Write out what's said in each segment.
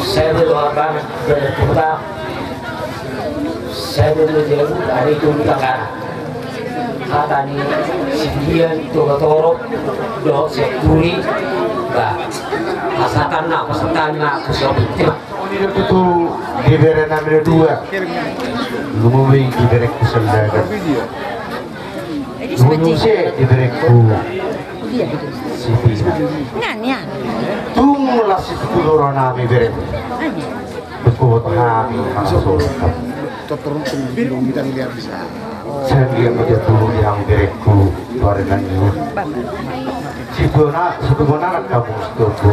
saya doakan kita saya menjadi dari itu kan kata ni sekian toro do sekuri ba asakan na peserta kusok itu ini itu diberi nama dua lumui diberi kusendaga Indonesia diberi ku Siti tunglah situ loro nami beri betul kami masuk saya lihat dia dulu yang bereku luar negeri sebagaimana kamu setuju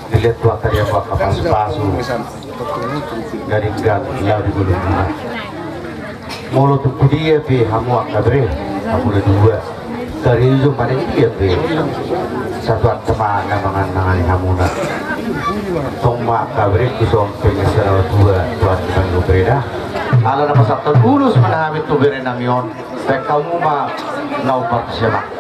dilihat tua tadi apa kapal pasu dari gak di bulu mulut dia be kamu akabre kamu dua dari itu pada dia be satu teman mangan kamu nak tongma kabre kusong pengeser dua dengan berbeda ala nama sabtu bulus menahami tu berenamion baik kamu mah nau partisema